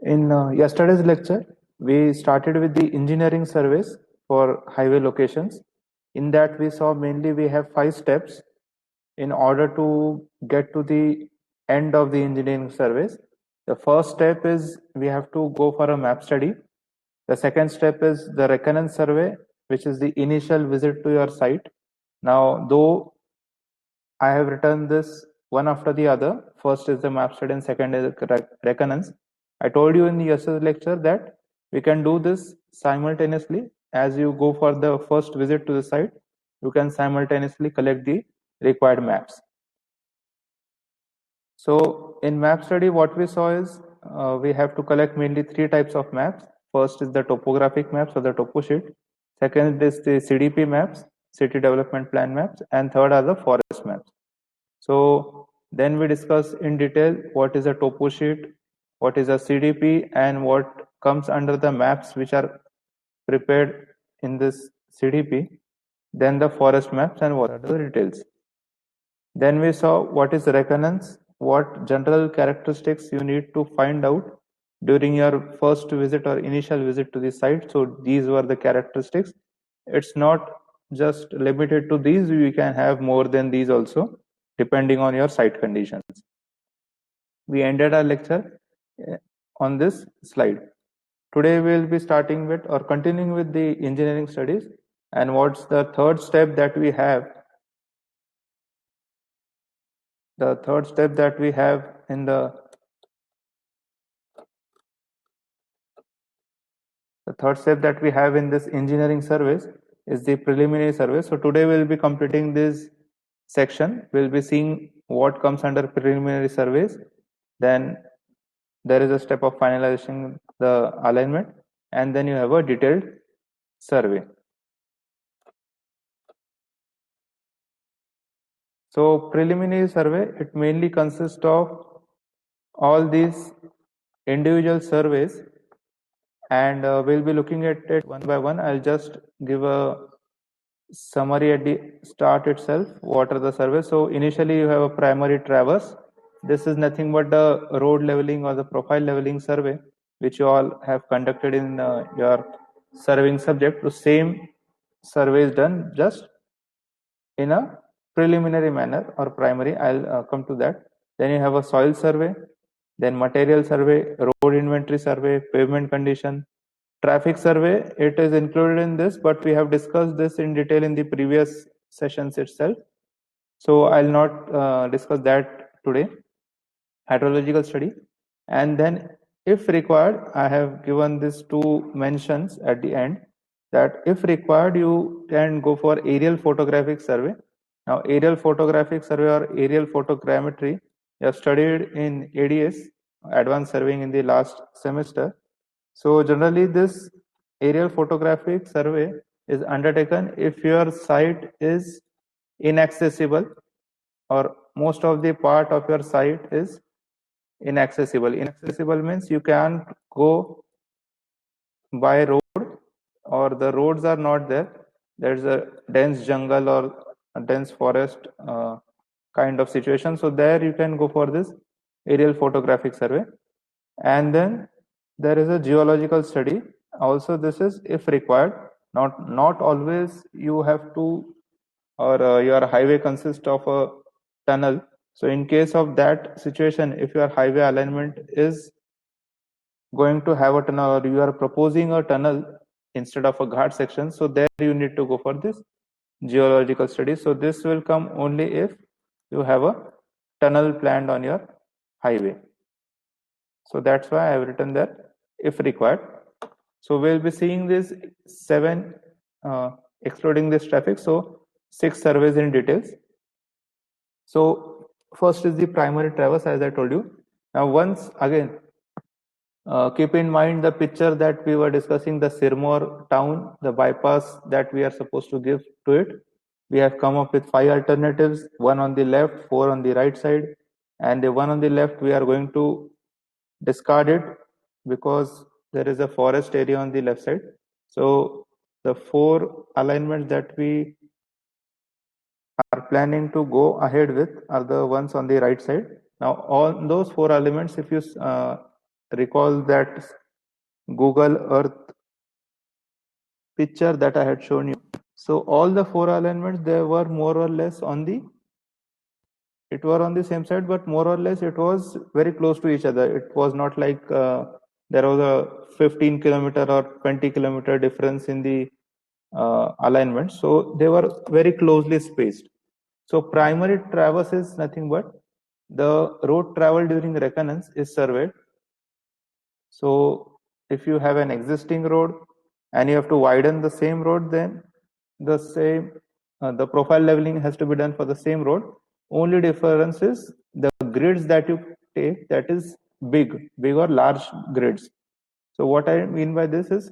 In yesterday's lecture, we started with the engineering surveys for highway locations. In that, we saw mainly we have 5 steps in order to get to the end of the engineering surveys. The first step is we have to go for a map study. The second step is the reconnaissance survey, which is the initial visit to your site. Now, though I have written this one after the other. First is the map study and second is reconnaissance. I told you in the yesterday's lecture that we can do this simultaneously. As you go for the first visit to the site, you can simultaneously collect the required maps. So in map study, what we saw is we have to collect mainly 3 types of maps. First is the topographic maps or the topo sheet. Second is the CDP maps, city development plan maps, and third are the forest maps. So then we discuss in detail what is a topo sheet, what is a CDP, and what comes under the maps which are prepared in this CDP. Then the forest maps and what are the details. Then we saw what is reconnaissance, what general characteristics you need to find out during your first visit or initial visit to the site. So these were the characteristics. It's not just limited to these, we can have more than these also, depending on your site conditions. We ended our lecture on this slide. Today we will be starting with or continuing with the engineering studies. And what's the third step that we have? The third step that we have in the third step that we have in this engineering surveys is the preliminary survey. So today we'll be completing this section. We'll be seeing what comes under preliminary surveys. Then there is a step of finalizing the alignment, and then you have a detailed survey. So preliminary survey, it mainly consists of all these individual surveys, and we'll be looking at it one by one. I'll just give a summary at the start itself. What are the surveys? So initially you have a primary traverse. This is nothing but the road leveling or the profile leveling survey, which you all have conducted in your surveying subject. The same survey is done just in a preliminary manner or primary. I'll come to that. Then you have a soil survey, then material survey, road inventory survey, pavement condition, traffic survey. It is included in this, but we have discussed this in detail in the previous sessions itself. So I'll not discuss that today. Hydrological study, and then if required, I have given these 2 mentions at the end that if required, you can go for aerial photographic survey. Now, aerial photographic survey or aerial photogrammetry, you have studied in ADS, advanced surveying, in the last semester. So generally, this aerial photographic survey is undertaken if your site is inaccessible or most of the part of your site is inaccessible. Inaccessible means you can't go by road or the roads are not there. There's a dense jungle or a dense forest kind of situation. So there you can go for this aerial photographic survey. And then there is a geological study. Also, this is if required. Not always you have to, or your highway consists of a tunnel. So in case of that situation, if your highway alignment is going to have a tunnel or you are proposing a tunnel instead of a ghat section, so there you need to go for this geological study. So this will come only if you have a tunnel planned on your highway. So that's why I have written that if required. So we'll be seeing this 7 excluding this traffic, so 6 surveys in details. So first is the primary traverse, as I told you. Now once again, keep in mind the picture that we were discussing, the Sirmaur town, the bypass that we are supposed to give to it. We have come up with 5 alternatives, 1 on the left, 4 on the right side, and the 1 on the left we are going to discard it because there is a forest area on the left side. So the 4 alignments that we are planning to go ahead with are the ones on the right side. Now, all those 4 elements, if you recall that Google Earth picture that I had shown you. So all the four alignments, they were more or less on the same side, but more or less it was very close to each other. It was not like there was a 15-kilometer or 20-kilometer difference in the alignment. So they were very closely spaced. So primary traverse is nothing but the road traveled during reconnaissance is surveyed. So if you have an existing road and you have to widen the same road, then the profile leveling has to be done for the same road. Only difference is the grids that you take, that is big or large grids. So what I mean by this is,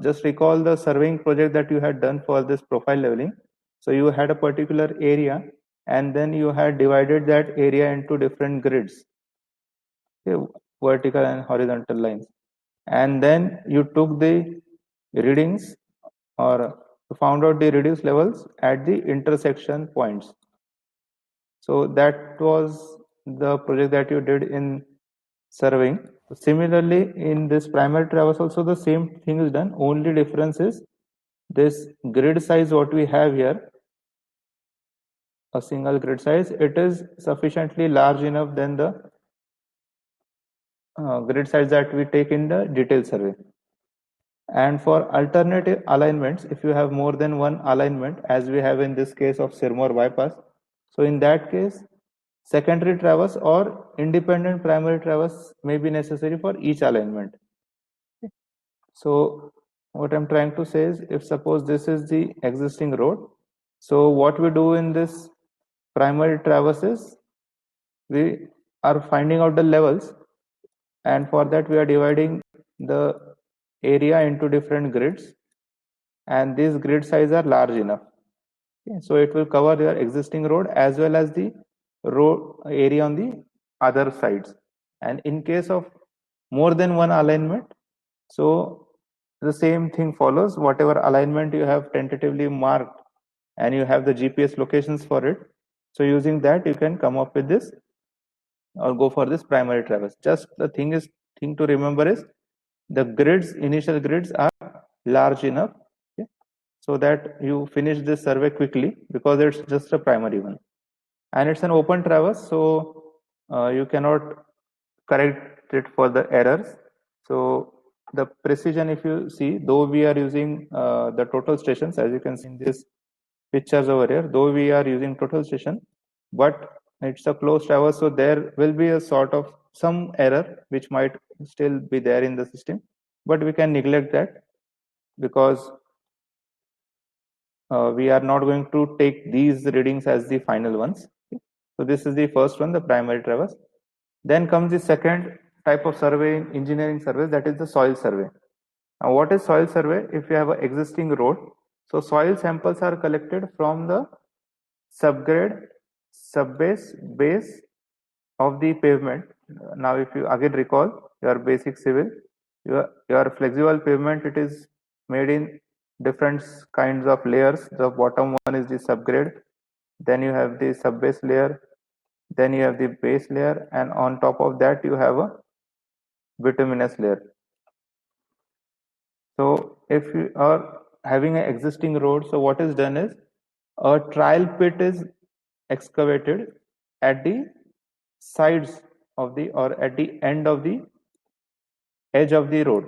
just recall the surveying project that you had done for this profile leveling. So you had a particular area and then you had divided that area into different grids, okay, vertical and horizontal lines. And then you took the readings or found out the reduced levels at the intersection points. So that was the project that you did in surveying. Similarly, in this primary traverse also the same thing is done. Only difference is this grid size what we have here, a single grid size, it is sufficiently large enough than the grid size that we take in the detailed survey. And for alternative alignments, if you have more than one alignment, as we have in this case of Sirmoor bypass, so in that case, secondary traverse or independent primary traverse may be necessary for each alignment. So what I'm trying to say is, if suppose this is the existing road, so what we do in this primary traverses, we are finding out the levels, and for that we are dividing the area into different grids, and these grid size are large enough. Okay, so it will cover your existing road as well as the road area on the other sides. And in case of more than one alignment, so the same thing follows. Whatever alignment you have tentatively marked and you have the GPS locations for it, so using that you can come up with this or go for this primary traverse. Just the thing to remember is the initial grids are large enough, okay, so that you finish this survey quickly, because it's just a primary one and it's an open traverse, so you cannot correct it for the errors. So the precision, if you see, though we are using the total stations, as you can see in these pictures over here, though we are using total station, but it's a closed traverse, so there will be a sort of some error which might still be there in the system, but we can neglect that because we are not going to take these readings as the final ones. So this is the first one, the primary traverse. Then comes the second type of survey in engineering survey, that is the soil survey. Now what is soil survey? If you have an existing road, so soil samples are collected from the subgrade, subbase, base of the pavement. Now if you again recall your basic civil, your flexible pavement, it is made in different kinds of layers. The bottom one is the subgrade, then you have the subbase layer, then you have the base layer, and on top of that you have a bituminous layer. So if you are having an existing road, so what is done is a trial pit is excavated at the sides of the or at the end of the edge of the road.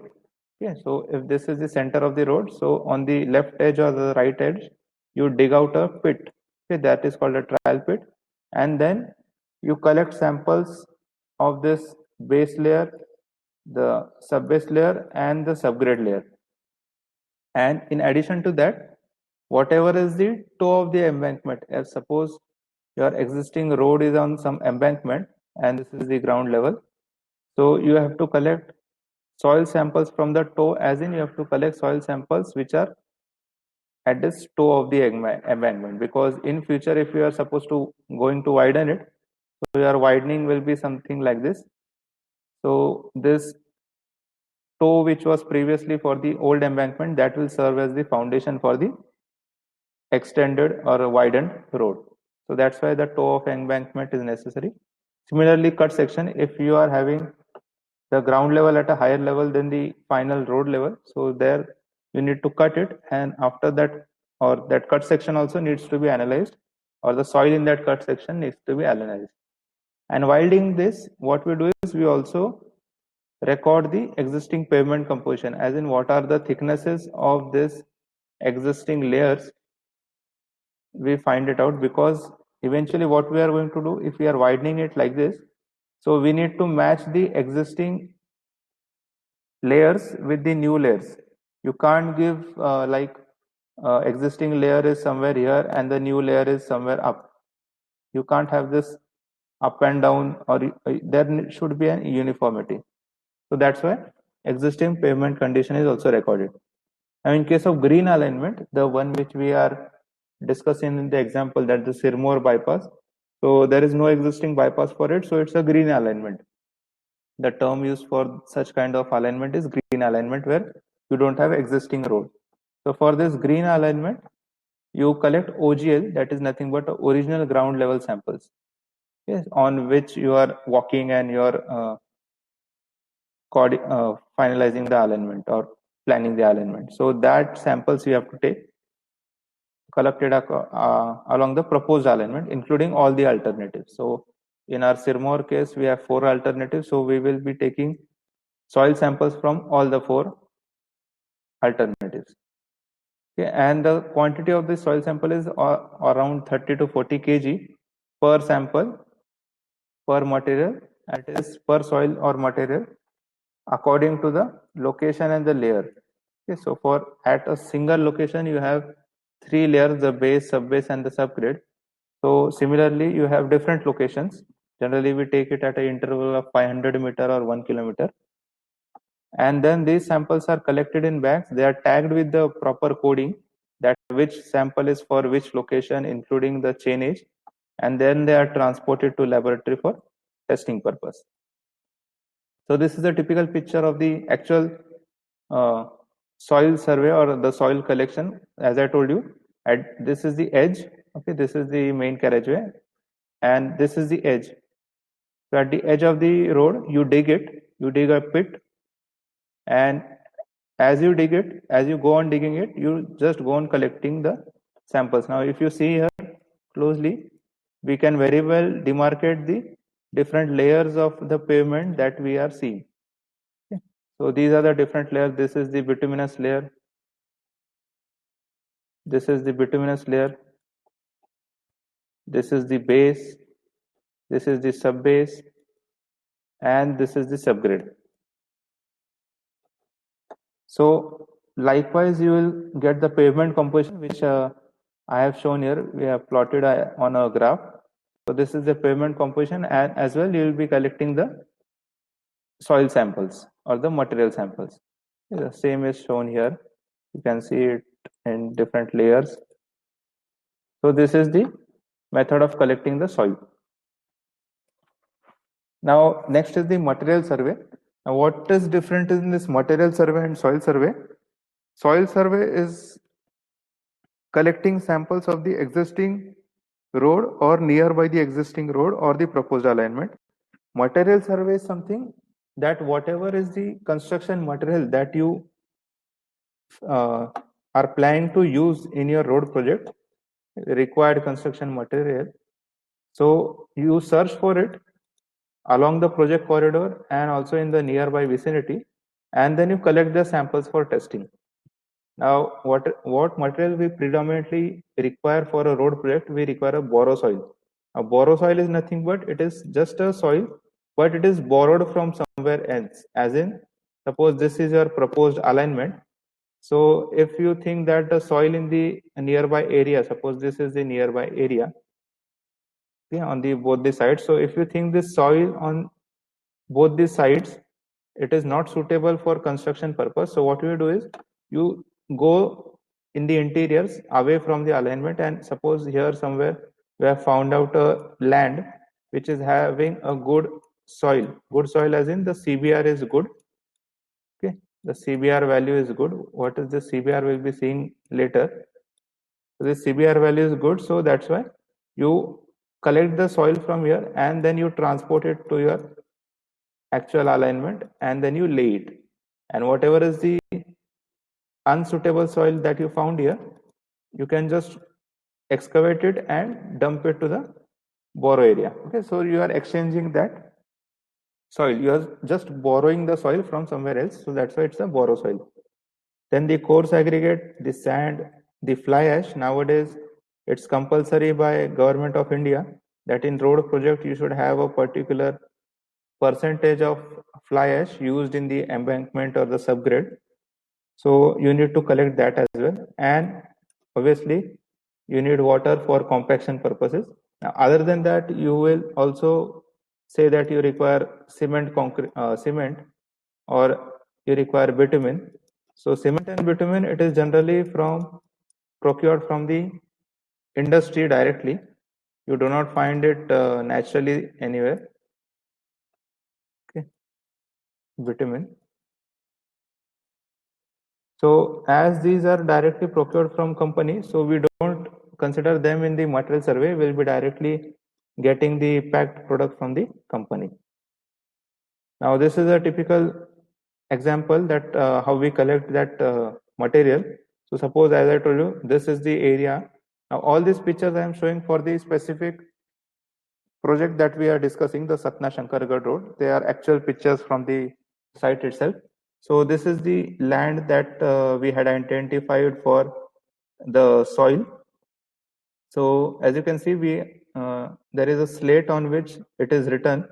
Okay, so if this is the center of the road, so on the left edge or the right edge, you dig out a pit. Okay, that is called a trial pit, and then you collect samples of this base layer, the subbase layer, and the subgrade layer. And in addition to that, whatever is the toe of the embankment, as suppose your existing road is on some embankment and this is the ground level, so you have to collect soil samples from the toe, as in you have to collect soil samples which are at this toe of the embankment, because in future if you are supposed to going to widen it, so your widening will be something like this. So this toe which was previously for the old embankment, that will serve as the foundation for the extended or a widened road. So that's why the toe of embankment is necessary. Similarly, cut section, if you are having the ground level at a higher level than the final road level. So there you need to cut it, and after that, or that cut section also needs to be analyzed, or the soil in that cut section needs to be analyzed. And while doing this, what we do is we also record the existing pavement composition, as in what are the thicknesses of this existing layers. We find it out, because eventually what we are going to do, if we are widening it like this, so we need to match the existing layers with the new layers. You can't give existing layer is somewhere here and the new layer is somewhere up. You can't have this up and down, or there should be an uniformity. So that's why existing pavement condition is also recorded. Now in case of green alignment, the one which we are discussing in the example, that the Sirmoor bypass, so there is no existing bypass for it, so it's a green alignment. The term used for such kind of alignment is green alignment, where you don't have existing road. So for this green alignment, you collect OGL, that is nothing but original ground level samples, yes, on which you are walking and you are finalizing the alignment or planning the alignment. So that samples you have to take, collected along the proposed alignment, including all the alternatives. So in our Sirmoor case, we have 4 alternatives. So we will be taking soil samples from all the 4 alternatives. Okay, and the quantity of the soil sample is around 30 to 40 kg per sample per material, and it is per soil or material according to the location and the layer. Okay, so for at a single location you have 3 layers, the base, subbase and the subgrade. So similarly you have different locations. Generally we take it at an interval of 500 meter or 1 kilometer, and then these samples are collected in bags. They are tagged with the proper coding, that which sample is for which location, including the chainage, and then they are transported to laboratory for testing purpose. So this is a typical picture of the actual soil survey or the soil collection. As I told you, this is the edge. Okay, this is the main carriageway, and this is the edge. So at the edge of the road, you dig a pit, and as you dig it, as you go on digging it, you just go on collecting the samples. Now if you see here closely, we can very well demarcate the different layers of the pavement that we are seeing. Okay. So these are the different layers. This is the bituminous layer, this is the bituminous layer, this is the base, this is the subbase, and this is the subgrade. So likewise you will get the pavement composition, which I have shown here. We have plotted on a graph. So this is the pavement composition, and as well you will be collecting the soil samples or the material samples. The same is shown here. You can see it in different layers. So this is the method of collecting the soil. Now next is the material survey. Now what is different in this material survey and soil survey? Soil survey is collecting samples of the existing road or nearby the existing road or the proposed alignment. Material survey is something that whatever is the construction material that you are planning to use in your road project, required construction material. So you search for it along the project corridor and also in the nearby vicinity, and then you collect the samples for testing. Now, what material we predominantly require for a road project? We require a borrow soil. A borrow soil is nothing but it is just a soil, but it is borrowed from somewhere else. As in, suppose this is your proposed alignment. So if you think that the soil in the nearby area, suppose this is the nearby area, okay, on the both the sides. So if you think this soil on both the sides, it is not suitable for construction purpose. So what you do is you go in the interiors away from the alignment, and suppose here somewhere we have found out a land which is having a good soil. Good soil as in the CBR is good. Okay, the CBR value is good. What is the CBR we'll be seeing later. So the CBR value is good, so that's why you collect the soil from here and then you transport it to your actual alignment, and then you lay it. And whatever is the unsuitable soil that you found here, you can just excavate it and dump it to the borrow area. Okay, so you are exchanging that soil. You are just borrowing the soil from somewhere else. So that's why it's a borrow soil. Then the coarse aggregate, the sand, the fly ash. Nowadays, it's compulsory by Government of India that in road project you should have a particular percentage of fly ash used in the embankment or the subgrade. So you need to collect that as well. And obviously, you need water for compaction purposes. Now, other than that, you will also say that you require cement, or you require bitumen. So cement and bitumen, it is generally procured from the industry directly. You do not find it naturally anywhere. Okay, bitumen. So as these are directly procured from companies, so we don't consider them in the material survey. We'll be directly getting the packed product from the company. Now this is a typical example that how we collect that material. So suppose, as I told you, this is the area. Now all these pictures I am showing for the specific project that we are discussing, the Satna Shankargarh Road. They are actual pictures from the site itself. So this is the land that we had identified for the soil. So as you can see, there is a slate on which it is written.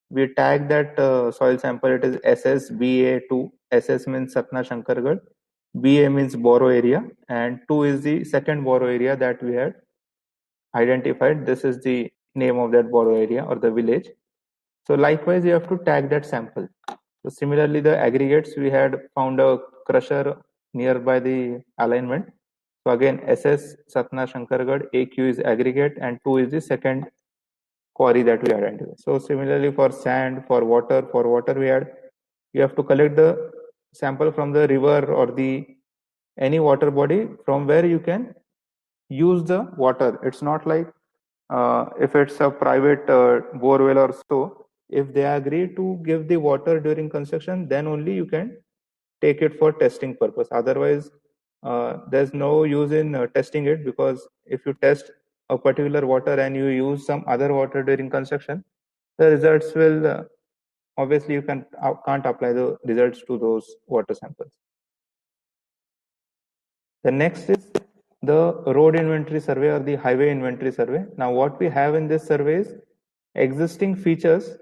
We tag that soil sample. It is SSBA2. SS means Satna Shankargarh. BA means borrow area, and 2 is the second borrow area that we had identified. This is the name of that borrow area or the village. So likewise, you have to tag that sample. So similarly, the aggregates, we had found a crusher nearby the alignment. So again, SS Satna Shankargarh, AQ is aggregate, and 2 is the second quarry that we identified. So similarly, for sand, for water we had, you have to collect the sample from the river or the any water body from where you can use the water. It's not like if it's a private borewell or so, if they agree to give the water during construction, then only you can take it for testing purpose. Otherwise, there's no use in testing it, because if you test a particular water and you use some other water during construction, the results will obviously you can't apply the results to those water samples. The next is the road inventory survey or the highway inventory survey. Now what we have in this survey is existing features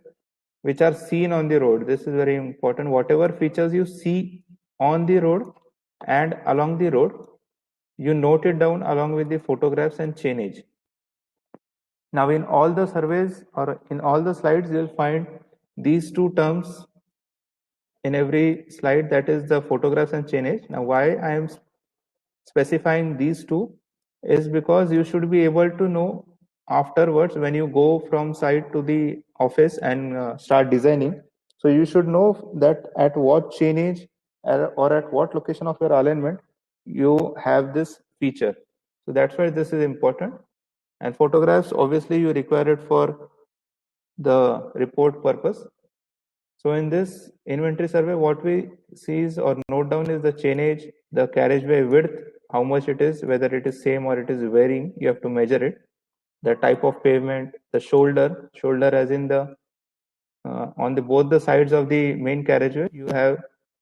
which are seen on the road. This is very important. Whatever features you see on the road and along the road, you note it down along with the photographs and chainage. Now in all the surveys or in all the slides, you'll find these two terms in every slide, that is the photographs and chainage. Now why I am specifying these two is because you should be able to know afterwards when you go from site to the office and start designing. So you should know that at what chainage or at what location of your alignment you have this feature. So that's why this is important. And photographs, obviously you require it for the report purpose. So in this inventory survey, what we see is or note down is the chainage, the carriageway width, how much it is, whether it is same or it is varying, you have to measure it. The type of pavement, the shoulder as in the on the both the sides of the main carriageway, you have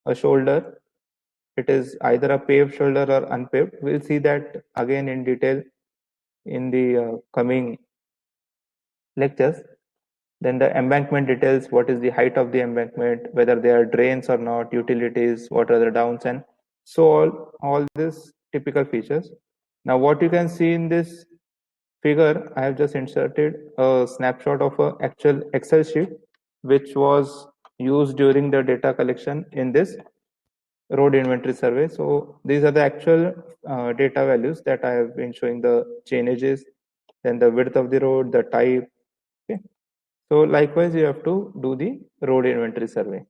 a shoulder. It is either a paved shoulder or unpaved. We'll see that again in detail in the coming lectures. Then the embankment details, what is the height of the embankment, whether they are drains or not, utilities, what are the downs, and so all these typical features. Now what you can see in this figure, I have just inserted a snapshot of an actual Excel sheet which was used during the data collection in this road inventory survey. So these are the actual data values that I have been showing, the chainages, then the width of the road, the type. Okay. So likewise, you have to do the road inventory survey.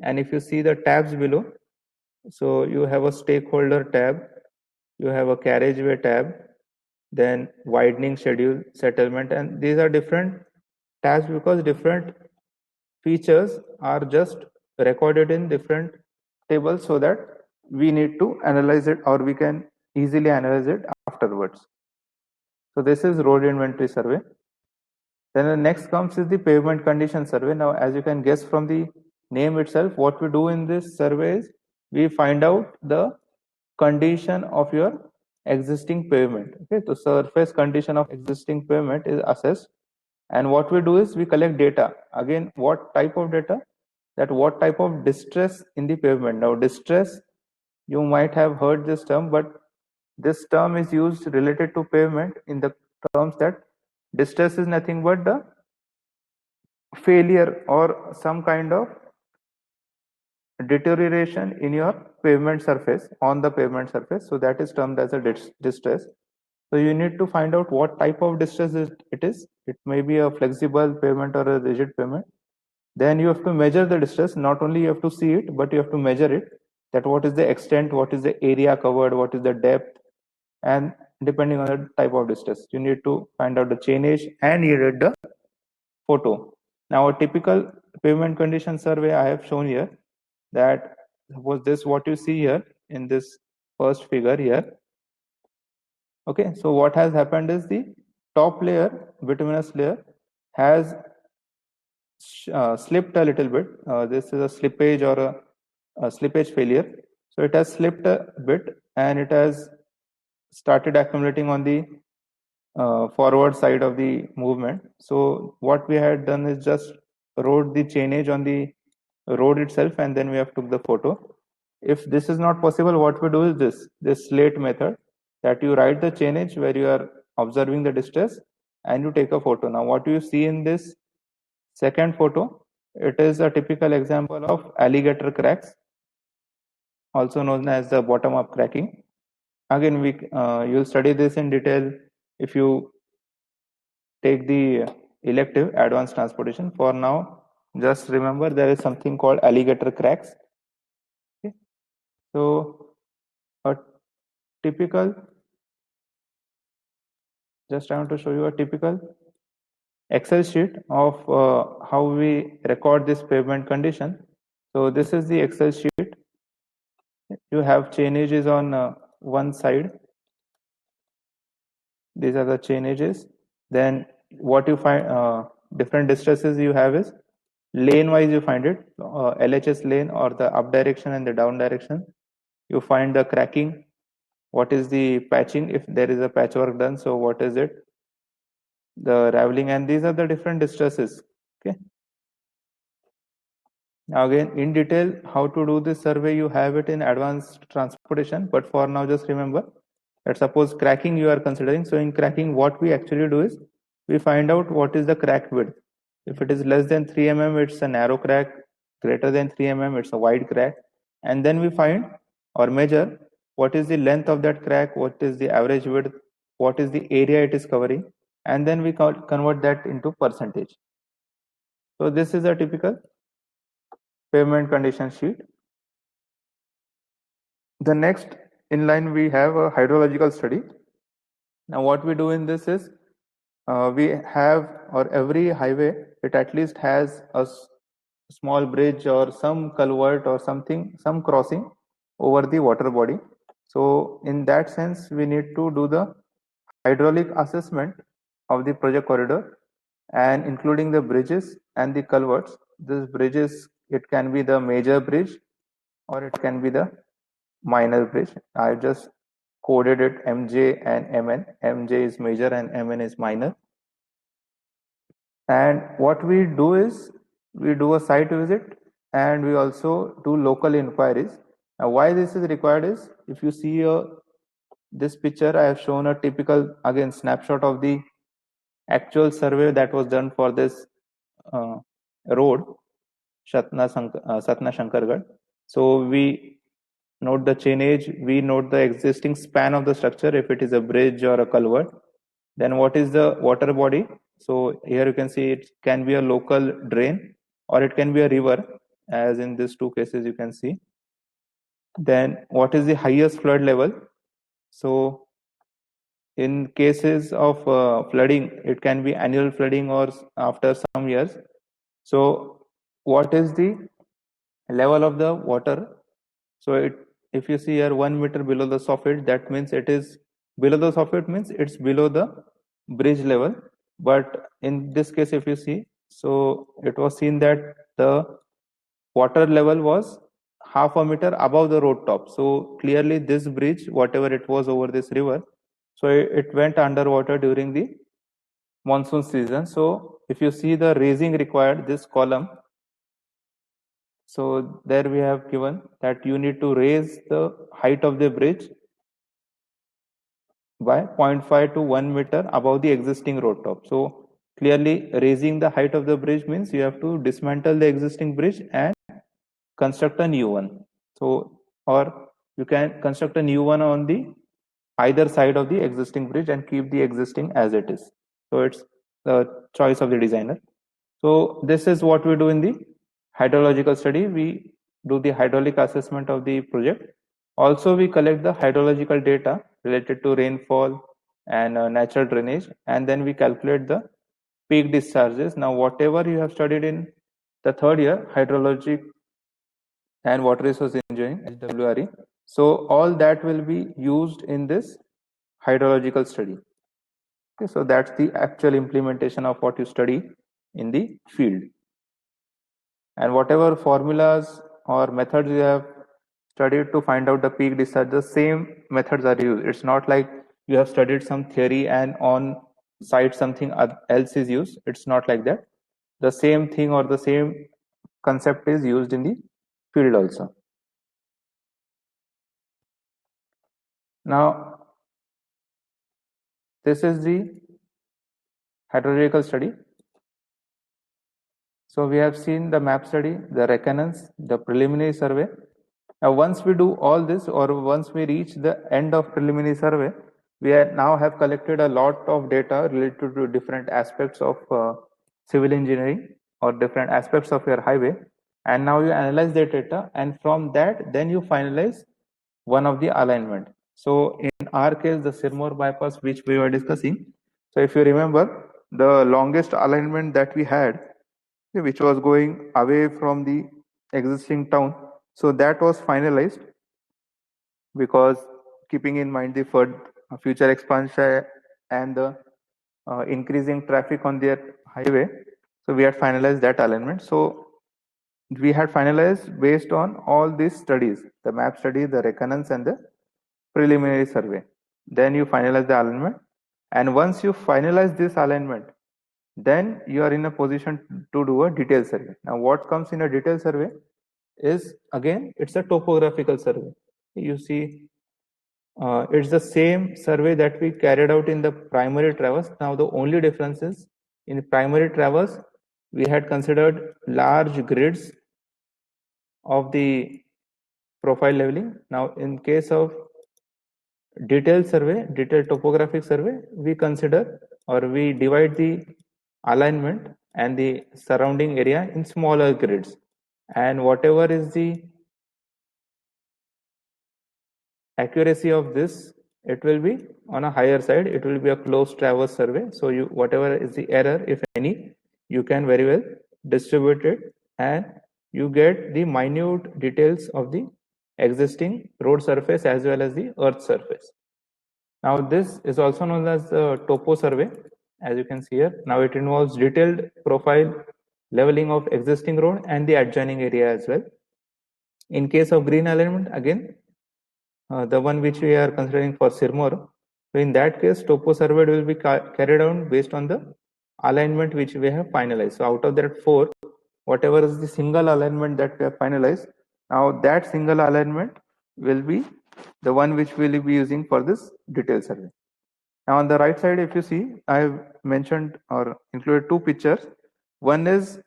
And if you see the tabs below, so you have a stakeholder tab, you have a carriageway tab, then widening schedule, settlement, and these are different tabs because different features are just recorded in different tables so that we need to analyze it, or we can easily analyze it afterwards. So this is road inventory survey. Then the next comes is the pavement condition survey. Now, as you can guess from the name itself, what we do in this survey is we find out the condition of your existing pavement. Okay, so surface condition of existing pavement is assessed, and what we do is we collect data. Again, what type of data? That what type of distress in the pavement. Now, distress, you might have heard this term, but this term is used related to pavement in the terms that distress is nothing but the failure or some kind of deterioration in your pavement surface, on the pavement surface. So that is termed as a distress. So you need to find out what type of distress it is. It may be a flexible pavement or a rigid pavement. Then you have to measure the distress. Not only you have to see it, but you have to measure it, that what is the extent, what is the area covered, what is the depth, and depending on the type of distress, you need to find out the chainage, and you need the photo. Now, a typical pavement condition survey I have shown here, that was this what you see here in this first figure here. Okay, so what has happened is the top layer, bituminous layer, has slipped a little bit. This is a slippage or a slippage failure. So it has slipped a bit, and it has started accumulating on the forward side of the movement. So what we had done is just wrote the chainage on the road itself, and then we have took the photo. If this is not possible, what we do is this slate method, that you write the chainage where you are observing the distress, and you take a photo. Now, what you see in this second photo, it is a typical example of alligator cracks, also known as the bottom-up cracking. Again, you'll study this in detail if you take the elective advanced transportation. For now, just remember there is something called alligator cracks. Okay. So a typical, just I want to show you a typical Excel sheet of how we record this pavement condition. So this is the Excel sheet. You have chainages on one side. These are the chainages. Then what you find, different distresses you have is lane wise, you find it, LHS lane or the up direction and the down direction. You find the cracking. What is the patching, if there is a patchwork done, so what is it? The raveling, and these are the different distresses. Okay. Now again, in detail, how to do this survey, you have it in advanced transportation, but for now, just remember that suppose cracking you are considering. So in cracking, what we actually do is we find out what is the crack width. If it is less than 3 mm, it's a narrow crack. Greater than 3 mm, it's a wide crack. And then we find or measure what is the length of that crack, what is the average width, what is the area it is covering, and then we convert that into percentage. So this is a typical pavement condition sheet. The next in line, we have a hydrological study. Now what we do in this is we have, or every highway, it at least has a small bridge or some culvert or something, some crossing over the water body. So in that sense, we need to do the hydraulic assessment of the project corridor, and including the bridges and the culverts. This bridges, it can be the major bridge or it can be the minor bridge. I just coded it MJ and MN. MJ is major and MN is minor. And what we do is we do a site visit, and we also do local inquiries. Now, why this is required is, if you see this picture, I have shown a typical, again, snapshot of the actual survey that was done for this road, Satna Shankargarh. So we note the chainage, we note the existing span of the structure, if it is a bridge or a culvert. Then what is the water body? So here you can see it can be a local drain or it can be a river, as in these two cases you can see. Then what is the highest flood level? So in cases of flooding, it can be annual flooding or after some years. So what is the level of the water. So if you see here 1 meter below the soffit, that means it is below the soffit, means it's below the bridge level. But in this case, if you see, so it was seen that the water level was half a meter above the road top. So clearly this bridge, whatever it was over this river, so it went underwater during the monsoon season. So if you see the raising required, this column, so there we have given that you need to raise the height of the bridge by 0.5 to 1 meter above the existing road top. So clearly raising the height of the bridge means you have to dismantle the existing bridge and construct a new one. So, or you can construct a new one on the either side of the existing bridge and keep the existing as it is. So it's the choice of the designer. So this is what we do in the hydrological study. We do the hydraulic assessment of the project. Also, we collect the hydrological data related to rainfall and natural drainage, and then we calculate the peak discharges. Now, whatever you have studied in the third year, hydrology and water resource engineering, HWRE, so all that will be used in this hydrological study. Okay, so that's the actual implementation of what you study in the field. And whatever formulas or methods you have studied to find out the peak discharge, the same methods are used. It's not like you have studied some theory and on site something else is used. It's not like that. The same thing or the same concept is used in the field also. Now, this is the hydrological study. So we have seen the map study, the reconnaissance, the preliminary survey. Now, once we do all this, or once we reach the end of preliminary survey, we now have collected a lot of data related to different aspects of civil engineering or different aspects of your highway. And now you analyze the data, and from that, then you finalize one of the alignment. So in our case, the Sirmoor bypass, which we were discussing. So if you remember, the longest alignment that we had, which was going away from the existing town, so that was finalized, because keeping in mind the future expansion and the increasing traffic on their highway, so we had finalized that alignment. So we had finalized based on all these studies, the map study, the reconnaissance, and the preliminary survey. Then you finalize the alignment, and once you finalize this alignment, then you are in a position to do a detailed survey. Now, what comes in a detailed survey is, again, it's a topographical survey. You see, it's the same survey that we carried out in the primary traverse. Now, the only difference is, in primary traverse, we had considered large grids of the profile leveling. Now, in case of detailed survey, detailed topographic survey, we consider, or we divide the alignment and the surrounding area in smaller grids, and whatever is the accuracy of this, it will be on a higher side. It will be a close traverse survey. So you, whatever is the error, if any, you can very well distribute it, and you get the minute details of the existing road surface as well as the earth surface. Now, this is also known as the topo survey, as you can see here. Now, it involves detailed profile leveling of existing road and the adjoining area as well. In case of green alignment, again, the one which we are considering for Sirmoor, so in that case, topo survey will be carried out based on the alignment which we have finalized. So, out of that 4, whatever is the single alignment that we have finalized, now that single alignment will be the one which we will be using for this detailed survey. Now, on the right side, if you see, I have mentioned or included 2 pictures. One is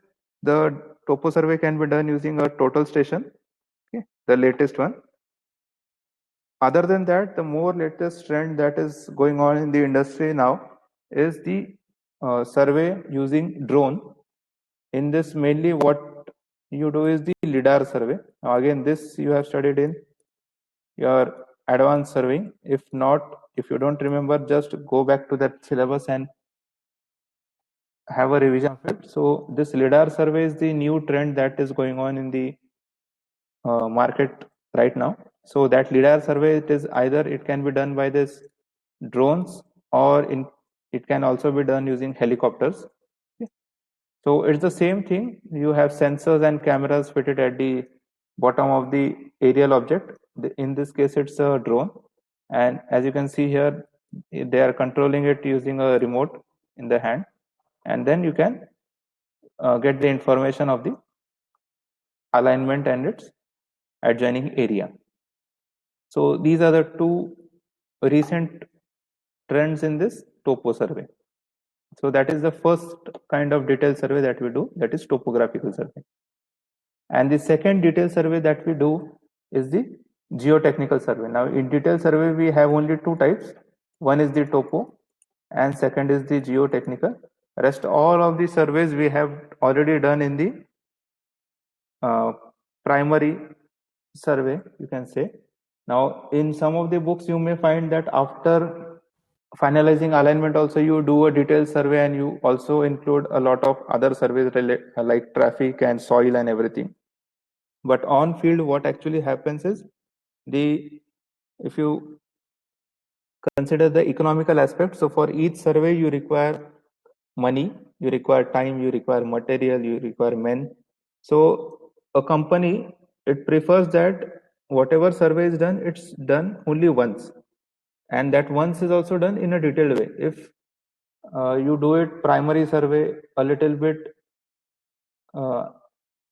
the topo survey can be done using a total station, okay, the latest one. Other than that, the more latest trend that is going on in the industry now is the survey using drone. In this, mainly what you do is the LIDAR survey. Now, again, this you have studied in your advanced surveying. If not, if you don't remember, just go back to that syllabus and have a revision of it. So this LIDAR survey is the new trend that is going on in the market right now. So that LIDAR survey, it is either it can be done by this drones or it can also be done using helicopters. So it's the same thing. You have sensors and cameras fitted at the bottom of the aerial object. In this case, it's a drone. And as you can see here, they are controlling it using a remote in the hand. And then you can get the information of the alignment and its adjoining area. So these are the two recent trends in this topo survey. So that is the first kind of detailed survey that we do, that is topographical survey. And the second detailed survey that we do is the geotechnical survey. Now in detailed survey, we have only two types. One is the topo and second is the geotechnical. Rest all of the surveys we have already done in the primary survey, you can say. Now in some of the books, you may find that after finalizing alignment also you do a detailed survey and you also include a lot of other surveys like traffic and soil and everything. But on field, what actually happens is if you consider the economical aspect, so for each survey you require money, you require time, you require material, you require men. So a company, it prefers that whatever survey is done, it's done only once, and that once is also done in a detailed way. If you do it primary survey a little bit uh,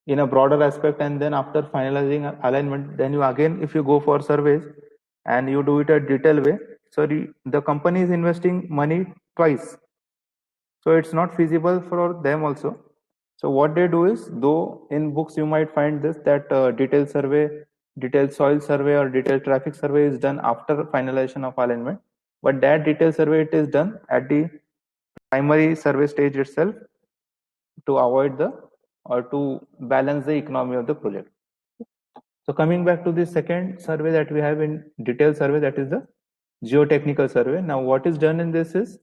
in a broader aspect, and then after finalizing alignment, then you again, if you go for surveys and you do it a detailed way, so the company is investing money twice, so it's not feasible for them also. So what they do is, though in books you might find this, that detailed survey, detailed soil survey or detailed traffic survey is done after finalization of alignment, but that detailed survey, it is done at the primary survey stage itself to avoid the or to balance the economy of the project. So coming back to the second survey that we have in detailed survey, that is the geotechnical survey. Now what is done in this is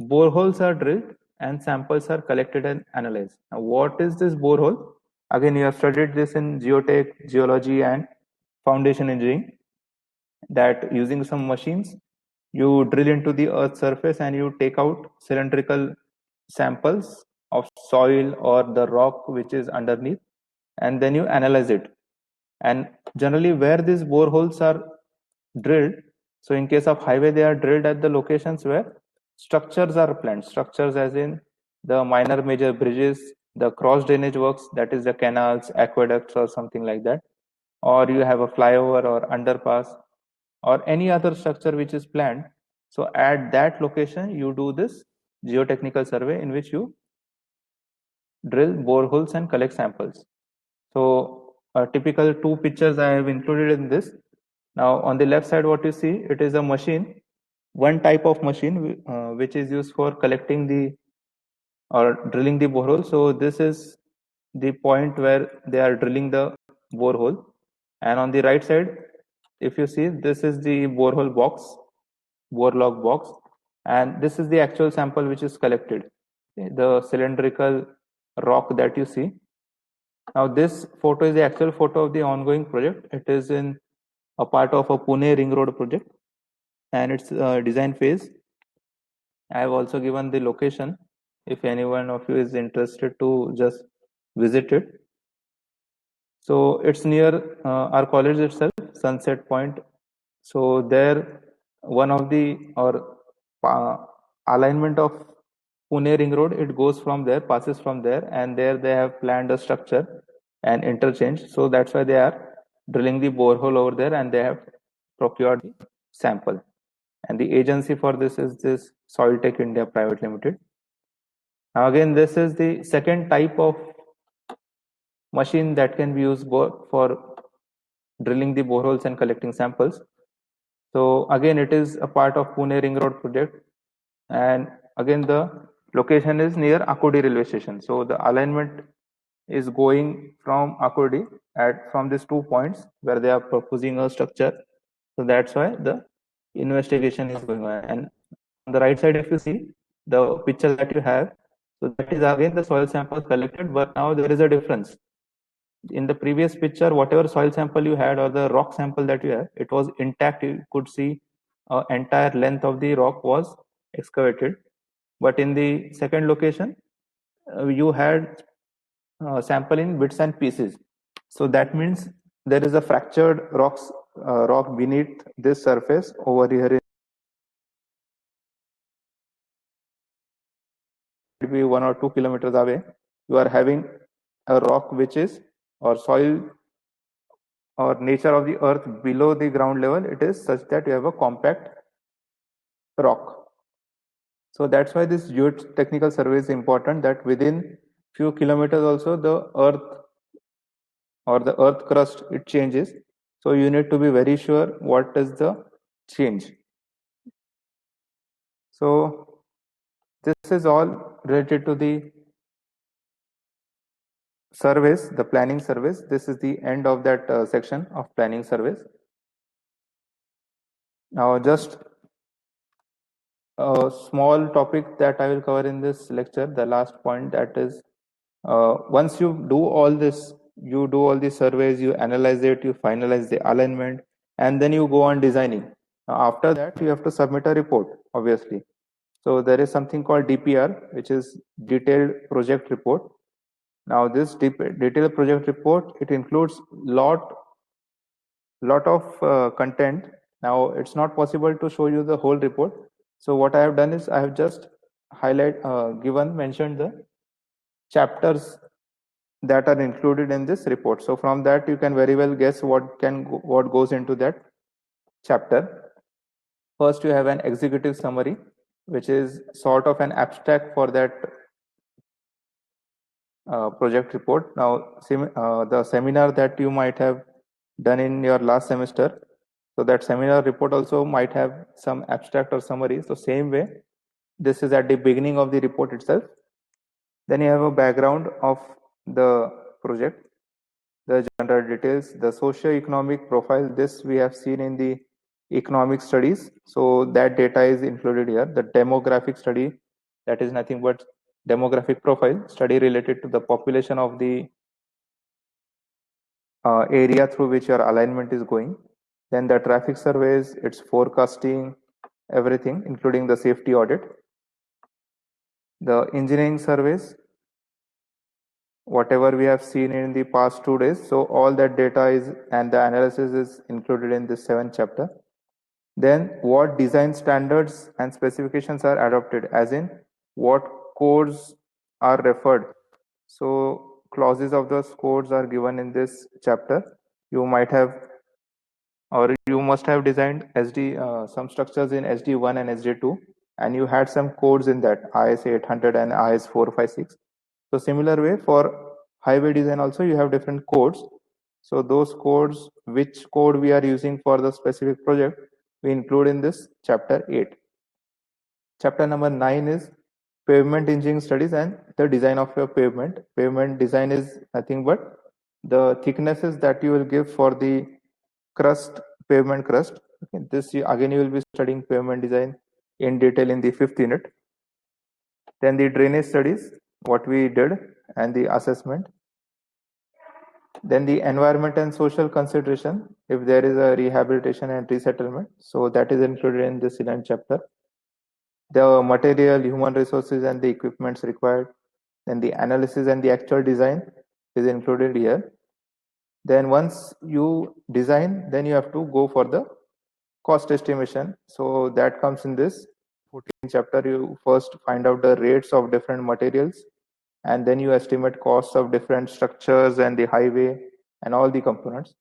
boreholes are drilled and samples are collected and analyzed. Now what is this borehole? Again, you have studied this in geotech, geology and foundation engineering, that using some machines, you drill into the earth's surface and you take out cylindrical samples of soil or the rock which is underneath, and then you analyze it. And generally where these boreholes are drilled, so in case of highway, they are drilled at the locations where structures are planned. Structures as in the minor major bridges, the cross drainage works, that is the canals, aqueducts or something like that, or you have a flyover or underpass or any other structure which is planned. So at that location, you do this geotechnical survey in which you drill boreholes and collect samples. So typical two pictures I have included in this. Now on the left side, what you see, it is a machine, one type of machine which is used for collecting the or drilling the borehole. So this is the point where they are drilling the borehole. And on the right side, if you see, this is the borehole box, bore log box, and this is the actual sample which is collected, the cylindrical rock that you see. Now this photo is the actual photo of the ongoing project. It is in a part of a Pune Ring Road project, and it's design phase. I have also given the location if anyone of you is interested to just visit it. So it's near our college itself, Sunset Point. So there, one of the or alignment of Pune Ring Road, it goes from there, passes from there, and there they have planned a structure and interchange. So that's why they are drilling the borehole over there, and they have procured the sample. And the agency for this is this Soiltech India Private Limited. Now again, this is the second type of machine that can be used for drilling the boreholes and collecting samples. So again, it is a part of Pune Ring Road project, and again the location is near Akodi railway station. So the alignment is going from Akodi from these 2 points where they are proposing a structure. So that's why the investigation is going on. And on the right side, if you see the picture that you have, So that is again the soil samples collected, but now there is a difference. In the previous picture, whatever soil sample you had or the rock sample that you had, it was intact. You could see entire length of the rock was excavated. But in the second location, you had sample in bits and pieces. So that means there is a fractured rock beneath this surface over here. It be 1 or 2 kilometers away. You are having a rock which is, or soil or nature of the earth below the ground level, it is such that you have a compact rock. So that's why this geotechnical survey is important, that within few kilometers also the earth or the earth crust, it changes. So you need to be very sure what is the change. So this is all related to the surveys, the planning surveys. This is the end of that section of planning surveys. Now just a small topic that I will cover in this lecture, the last point, that is once you do all this, you do all the surveys, you analyze it, you finalize the alignment, and then you go on designing. Now, after that, you have to submit a report, obviously. So there is something called DPR, which is detailed project report. Now this detailed project report, it includes lot of content. Now it's not possible to show you the whole report. So what I have done is I have just mentioned the chapters that are included in this report. So from that you can very well guess what goes into that chapter. First, you have an executive summary, which is sort of an abstract for that project report. Now, the seminar that you might have done in your last semester, so that seminar report also might have some abstract or summary. So same way, this is at the beginning of the report itself. Then you have a background of the project, the general details, the socio-economic profile. This we have seen in the economic studies. So that data is included here. The demographic study, that is nothing but demographic profile, study related to the population of the area through which your alignment is going. Then the traffic surveys, its forecasting, everything, including the safety audit. The engineering surveys, whatever we have seen in the past 2 days. So all that data is, and the analysis is included in this 7th chapter. Then what design standards and specifications are adopted, as in what codes are referred. So clauses of those codes are given in this chapter. You might have, or you must have designed some structures in SD1 and SD2, and you had some codes in that, IS 800 and IS 456. So similar way for highway design also, you have different codes. So those codes, which code we are using for the specific project, we include in this chapter 8. Chapter number 9 is pavement engineering studies and the design of your pavement. Pavement design is nothing but the thicknesses that you will give for the pavement crust. Okay. This again you will be studying pavement design in detail in the 5th unit. Then the drainage studies, what we did, and the assessment. Then the environment and social consideration, if there is a rehabilitation and resettlement. So that is included in this 11th chapter. The material, human resources, and the equipments required. Then the analysis and the actual design is included here. Then once you design, then you have to go for the cost estimation. So that comes in this 14th chapter. You first find out the rates of different materials, and then you estimate costs of different structures and the highway and all the components.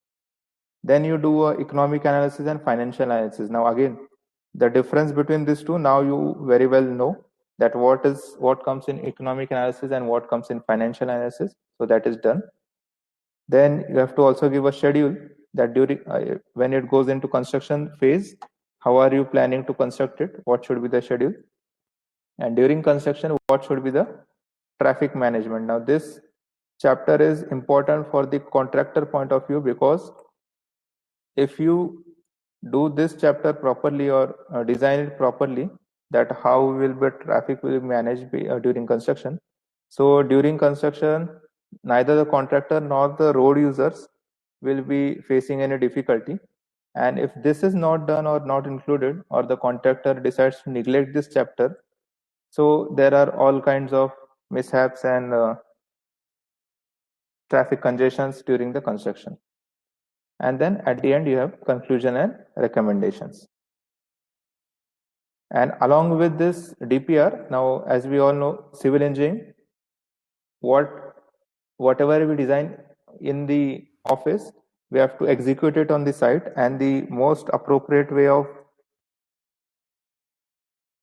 Then you do a economic analysis and financial analysis. Now again, the difference between these two, now you very well know that what comes in economic analysis and what comes in financial analysis. So that is done. Then you have to also give a schedule that during when it goes into construction phase, how are you planning to construct it? What should be the schedule? And during construction, what should be the traffic management? Now this chapter is important for the contractor point of view, because if you do this chapter properly or design it properly, that how will the traffic will be managed during construction, So during construction, neither the contractor nor the road users will be facing any difficulty. And if this is not done or not included, or the contractor decides to neglect this chapter, so there are all kinds of mishaps and traffic congestions during the construction. And then at the end, you have conclusion and recommendations. And along with this DPR, now as we all know, civil engineering, whatever we design in the office, we have to execute it on the site, and the most appropriate way of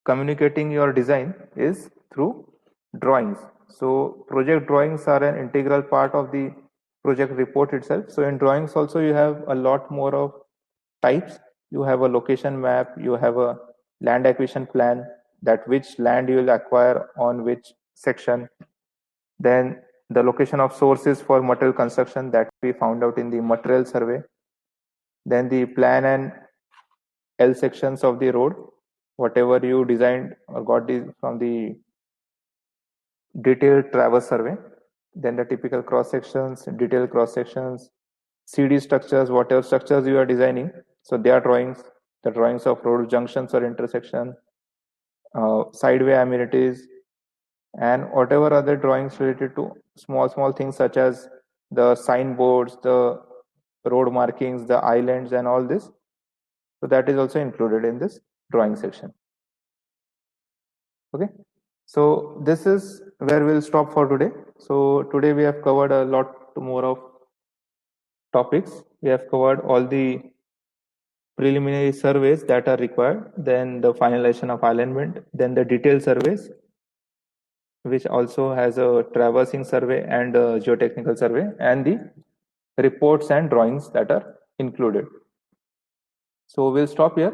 communicating your design is through drawings. So project drawings are an integral part of the project report itself. So in drawings also you have a lot more of types. You have a location map, you have a land acquisition plan, that which land you will acquire on which section. Then the location of sources for material construction that we found out in the material survey. Then the plan and L sections of the road, whatever you designed or got from the detailed traverse survey. Then the typical cross sections, detailed cross sections, CD structures, whatever structures you are designing. So they are drawings, the drawings of road junctions or intersection, sideway amenities, and whatever other drawings related to small things such as the signboards, the road markings, the islands, and all this. So that is also included in this drawing section. Okay, so this is where we'll stop for today. So today we have covered a lot more of topics. We have covered all the preliminary surveys that are required, then the finalization of alignment, then the detailed surveys, which also has a traversing survey and a geotechnical survey, and the reports and drawings that are included. So we'll stop here.